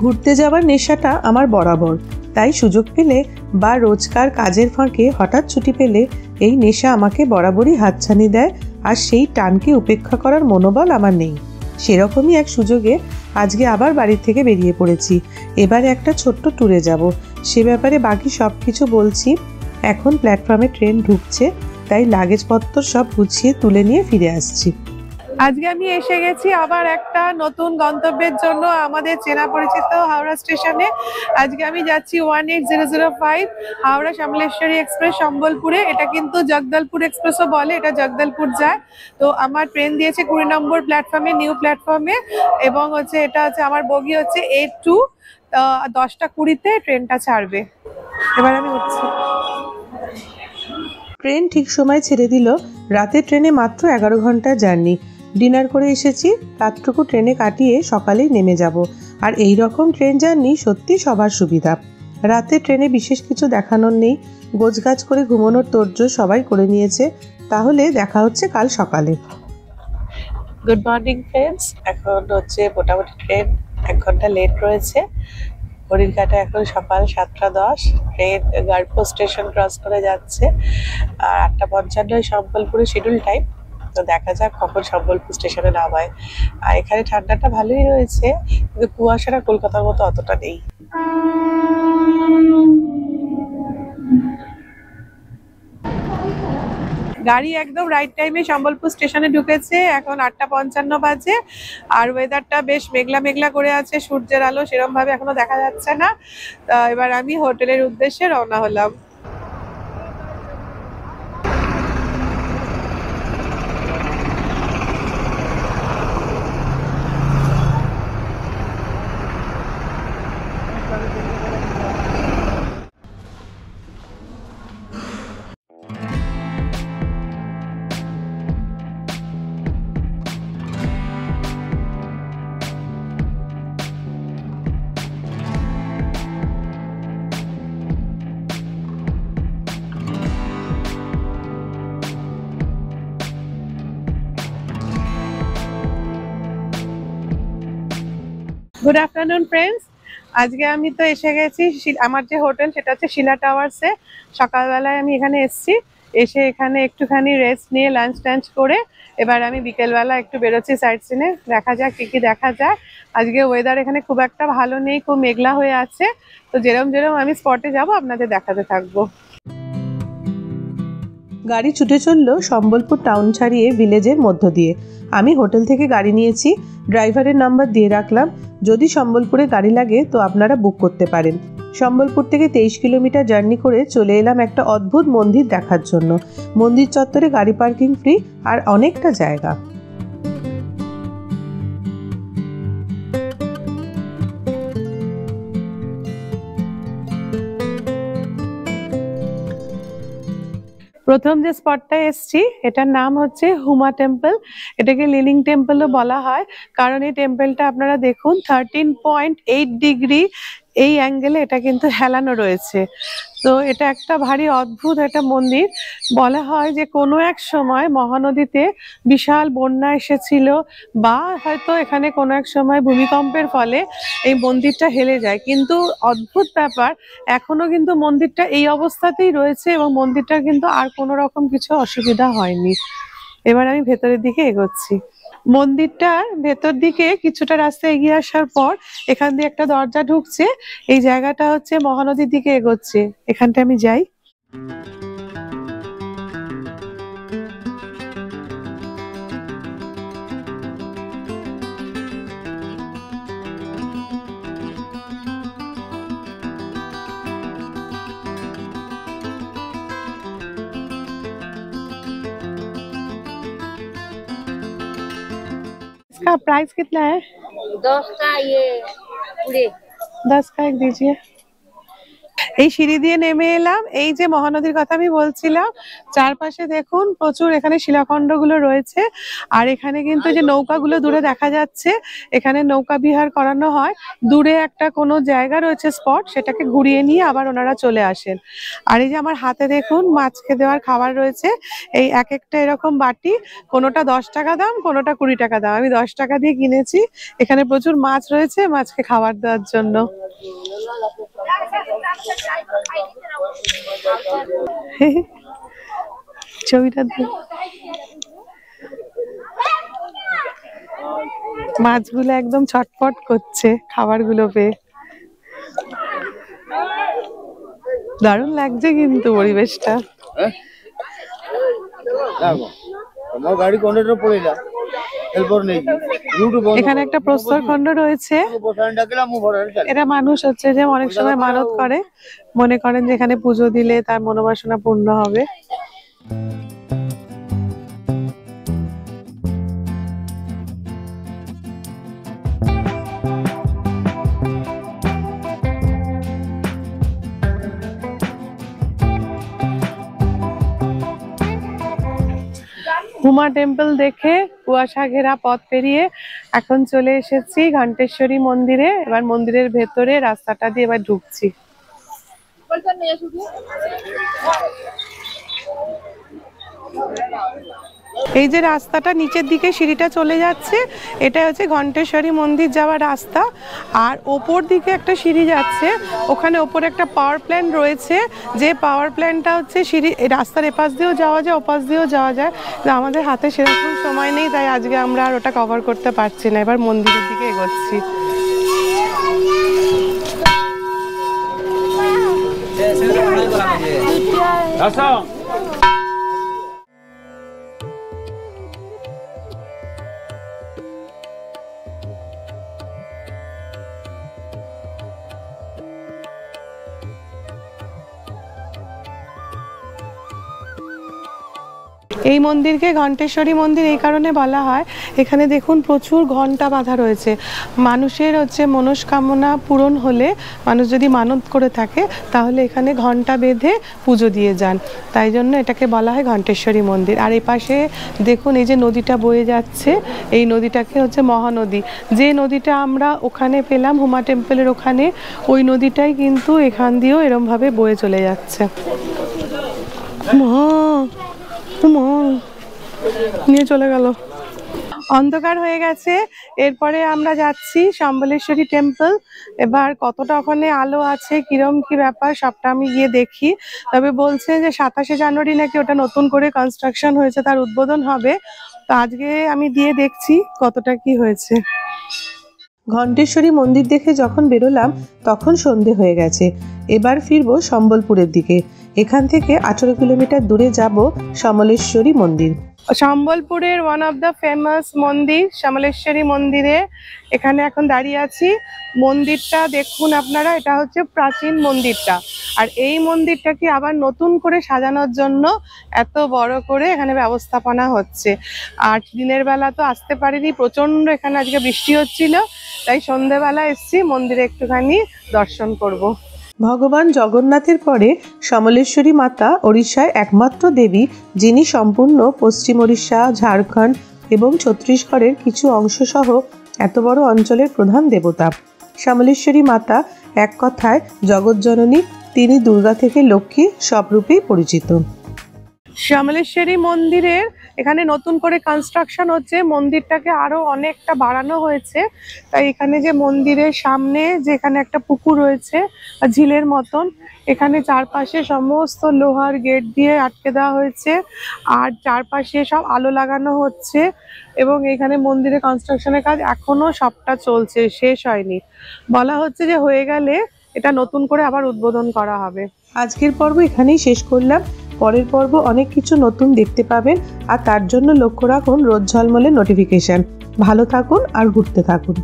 ঘুরতে যাওয়ার নেশাটা আমার বরাবর, তাই সুযোগ পেলে বা রোজকার কাজের ফাঁকে হঠাৎ ছুটি পেলে এই নেশা আমাকে বরাবরই হাতছানি দেয়, আর সেই টানকে উপেক্ষা করার মনোবল আমার নেই। সেরকমই এক সুযোগে আজকে আবার বাড়ি থেকে বেরিয়ে পড়েছি। এবারে একটা ছোট্ট ট্যুরে যাব, সে ব্যাপারে বাকি সব কিছু বলছি। এখন প্ল্যাটফর্মে ট্রেন ঢুকছে, তাই লাগেজপত্র সব গুছিয়ে তুলে নিয়ে ফিরে আসছি। আজকে আমি এসে গেছি আবার একটা নতুন গন্তব্যের জন্য, আমাদের চেনা পরিচিত হাওড়া স্টেশনে। আজকে আমি যাচ্ছি 18005 হাওড়া শ্যামলেশ্বরী এক্সপ্রেস সম্বলপুরে। এটা কিন্তু জগদলপুর এক্সপ্রেসও বলে, এটা জগদলপুর যায়। তো আমার ট্রেন দিয়েছে 20 নম্বর প্ল্যাটফর্মে, নিউ প্ল্যাটফর্মে, এবং এটা হচ্ছে আমার বগি হচ্ছে 82। 10টা 20-তে ট্রেনটা ছাড়বে। এবার আমি উঠছি। ট্রেন ঠিক সময় ছেড়ে দিল। রাতের ট্রেনে মাত্র 11 ঘন্টার জার্নি। ডিনার করে এসেছি, রাতটুকু ট্রেনে কাটিয়ে সকালেই নেমে যাব। আর এই রকম ট্রেন জার্নি সত্যি সবার সুবিধা। রাতে ট্রেনে বিশেষ কিছু দেখানোর নেই, গোছগাছ করে ঘুমানোর তোড়জোড় সবাই করে নিয়েছে। তাহলে দেখা হচ্ছে কাল সকালে। Good morning friends. এখন মোটামুটি ট্রেন 1 ঘন্টা লেট রয়েছে। ঘড়ির কাঁটা এখন সকাল 7টা 10। ট্রেন গার্ডপুর স্টেশন ক্রস করে যাচ্ছে। আর 8টা 55 সম্বলপুরে শিডিউল টাইম। তো দেখা যাক কখন সম্বলপুর স্টেশনে নামায়। আর এখানে ঠান্ডাটা ভালোই রয়েছে, কিন্তু কুয়াশাটা কলকাতার মতো অতটা নেই। গাড়ি একদম রাইট টাইমে সম্বলপুর স্টেশনে ঢুকেছে। এখন 8টা 55 বাজে। আর ওয়েদারটা বেশ মেঘলা মেঘলা করে আছে, সূর্যের আলো সেরকম ভাবে এখনো দেখা যাচ্ছে না। এবার আমি হোটেলের উদ্দেশ্যে রওনা হলাম। Good afternoon friends. আজকে আমি তো এসে গেছি, আমার যে হোটেল সেটা হচ্ছে শিলা টাওয়ার্সে। সকালবেলায় আমি এখানে এসে এখানে একটুখানি রেস্ট নিয়ে লাঞ্চ টাঞ্চ করে এবার আমি বিকেলবেলা একটু বেরোচ্ছি সাইট সিনে। দেখা যাক কি কি দেখা যায়। আজকে ওয়েদার এখানে খুব একটা ভালো নেই, খুব মেঘলা হয়ে আছে। তো যেরম আমি স্পটে যাব আপনাদের দেখাতে থাকবো। গাড়ি ছুটে চলল সম্বলপুর টাউন ছাড়িয়ে ভিলেজের মধ্য দিয়ে। আমি হোটেল থেকে গাড়ি নিয়েছি, ড্রাইভারের নাম্বার দিয়ে রাখলাম। যদি সম্বলপুরে গাড়ি লাগে তো আপনারা বুক করতে পারেন। সম্বলপুর থেকে 23 কিলোমিটার জার্নি করে চলে এলাম একটা অদ্ভুত মন্দির দেখার জন্য। মন্দির চত্বরে গাড়ি পার্কিং ফ্রি আর অনেকটা জায়গা। প্রথম যে স্পটটায় এসছি এটার নাম হচ্ছে হুমা টেম্পল। এটাকে লিলিং টেম্পলও বলা হয়, কারণ এই টেম্পলটা আপনারা দেখুন 13.8 ডিগ্রি এই অ্যাঙ্গেলে এটা কিন্তু হেলানো রয়েছে। তো এটা একটা ভারী অদ্ভুত একটা মন্দির। বলা হয় যে কোনো এক সময় মহানদীতে বিশাল বন্যা এসেছিল, বা হয়তো এখানে কোনো এক সময় ভূমিকম্পের ফলে এই মন্দিরটা হেলে যায়। কিন্তু অদ্ভুত ব্যাপার, এখনো কিন্তু মন্দিরটা এই অবস্থাতেই রয়েছে এবং মন্দিরটার কিন্তু আর কোনো রকম কিছু অসুবিধা হয়নি। এবার আমি ভেতরের দিকে এগোচ্ছি। মন্দিরটার ভেতর দিকে কিছুটা রাস্তা এগিয়ে আসার পর এখান দিয়ে একটা দরজা ঢুকছে। এই জায়গাটা হচ্ছে মহানদীর দিকে এগোচ্ছে। এখানটা আমি যাই। इसका प्राइस कितना है? 10 का ये पूरे 10 का एक दीजिए। এই সিঁড়ি দিয়ে নেমে এলাম। এই যে মহানদীর কথা আমি বলছিলাম, চারপাশে দেখুন প্রচুর এখানে শিলাখণ্ডগুলো রয়েছে। আর এখানে কিন্তু যে নৌকাগুলো দূরে দেখা যাচ্ছে, এখানে নৌকা বিহার করানো হয়। দূরে একটা কোনো জায়গা রয়েছে স্পট, সেটাকে ঘুরিয়ে নিয়ে আবার ওনারা চলে আসেন। আর এই যে আমার হাতে দেখুন মাছকে দেওয়ার খাবার রয়েছে। এই এক একটা এরকম বাটি, কোনোটা 10 টাকা দাম, কোনোটা 20 টাকা দাম। আমি 10 টাকা দিয়ে কিনেছি। এখানে প্রচুর মাছ রয়েছে মাছকে খাবার দেওয়ার জন্য। ছবিটা মাছগুলো একদম ছটফট করছে খাবারগুলো পেয়ে। দারুণ লাগছে কিন্তু পরিবেশটা। এখানে একটা প্রস্তর খণ্ড রয়েছে। এরা মানুষ হচ্ছে যে অনেক সময় মানত করে, মনে করেন যে এখানে পুজো দিলে তার মনোবাসনা পূর্ণ হবে। হুমা টেম্পল দেখে কুয়াশা ঘেরা পথ পেরিয়ে এখন চলে এসেছি ঘণ্টেশ্বরী মন্দিরে। এবার মন্দিরের ভেতরে রাস্তাটা দিয়ে এবার ঢুকছি। এই যে রাস্তাটা নিচের দিকে সিঁড়িটা চলে যাচ্ছে, এটা হচ্ছে ঘণ্টেশ্বরী মন্দির যাওয়ার রাস্তা। আর ওপর দিকে একটা সিঁড়ি যাচ্ছে, ওখানে ওপরে একটা পাওয়ার প্ল্যান্ট রয়েছে। যে পাওয়ার প্ল্যান্টটা হচ্ছে সিঁড়ি রাস্তার এপাশ দিয়েও যাওয়া যায়, ওপাশ দিয়েও যাওয়া যায়। আমাদের হাতে সেরকম সময় নেই, তাই আজকে আমরা আর ওটা কভার করতে পারছি না। এবার মন্দিরের দিকে এগোচ্ছি। এই মন্দিরকে ঘণ্টেশ্বরী মন্দির এই কারণে বলা হয়, এখানে দেখুন প্রচুর ঘণ্টা বাঁধা রয়েছে। মানুষের হচ্ছে মনস্কামনা পূরণ হলে, মানুষ যদি মানত করে থাকে তাহলে এখানে ঘণ্টা বেঁধে পুজো দিয়ে যান। তাই জন্য এটাকে বলা হয় ঘণ্টেশ্বরী মন্দির। আর এই পাশে দেখুন এই যে নদীটা বয়ে যাচ্ছে, এই নদীটাকে হচ্ছে মহানদী। যে নদীটা আমরা ওখানে পেলাম হুমা টেম্পলের ওখানে, ওই নদীটাই কিন্তু এখান দিয়েও এরমভাবে বয়ে চলে যাচ্ছে। নিয়ে চলে গেল। অন্ধকার হয়ে গেছে। এরপরে আমরা যাচ্ছি সম্বলেশ্বরী টেম্পল। এবার কতটা ওখানে আলো আছে, কিরম কি ব্যাপার, সবটা আমি গিয়ে দেখি। তবে বলছে যে 27শে জানুয়ারি নাকি ওটা নতুন করে কনস্ট্রাকশন হয়েছে, তার উদ্বোধন হবে। তো আজকে আমি দিয়ে দেখছি কতটা কি হয়েছে। ঘণ্টেশ্বরী মন্দির দেখে যখন বেরোলাম তখন সন্ধে হয়ে গেছে। এবার ফিরবো সম্বলপুরের দিকে। এখান থেকে 18 কিলোমিটার দূরে যাব সমলেশ্বরী মন্দির। সম্বলপুরের ওয়ান অফ দ্য ফেমাস মন্দির সমলেশ্বরী মন্দিরে এখানে এখন দাঁড়িয়ে আছি। মন্দিরটা দেখুন আপনারা, এটা হচ্ছে প্রাচীন মন্দিরটা। আর এই মন্দিরটাকে আবার নতুন করে সাজানোর জন্য এত বড় করে এখানে ব্যবস্থাপনা হচ্ছে। আর দিনের বেলা তো আসতে পারিনি, প্রচন্ড এখানে আজকে বৃষ্টি হচ্ছিল, তাই সন্ধেবেলা এসছি মন্দিরে একটুখানি দর্শন করব। ভগবান জগন্নাথের পরে সমলেশ্বরী মাতা ওড়িশায় একমাত্র দেবী, যিনি সম্পূর্ণ পশ্চিম ওড়িশা, ঝাড়খণ্ড এবং ছত্তিশগড়ের কিছু অংশ সহ এত বড় অঞ্চলের প্রধান দেবতা। সমলেশ্বরী মাতা এক কথায় জগৎজননী। তিনি দুর্গা থেকে লক্ষ্মী স্বরূপেই পরিচিত। সমলেশ্বরী মন্দিরের এখানে নতুন করে কনস্ট্রাকশন হচ্ছে, মন্দিরটাকে আরো অনেকটা বাড়ানো হয়েছে। তাই এখানে যে মন্দিরের সামনে যেখানে একটা পুকুর রয়েছে ঝিলের মতন, এখানে চারপাশে সমস্ত লোহার গেট দিয়ে আটকে দেওয়া হয়েছে। আর চারপাশে সব আলো লাগানো হচ্ছে এবং এখানে মন্দিরের কনস্ট্রাকশনের কাজ এখনো সবটা চলছে, শেষ হয়নি। বলা হচ্ছে যে হয়ে গেলে এটা নতুন করে আবার উদ্বোধন করা হবে। আজকের পর্ব এখানেই শেষ করলাম। পরের পর্ব অনেক কিছু নতুন দেখতে পাবেন, আর তার জন্য লক্ষ্য রাখুন রোজ ঝলমলে নোটিফিকেশন। ভালো থাকুন আর ঘুরতে থাকুন।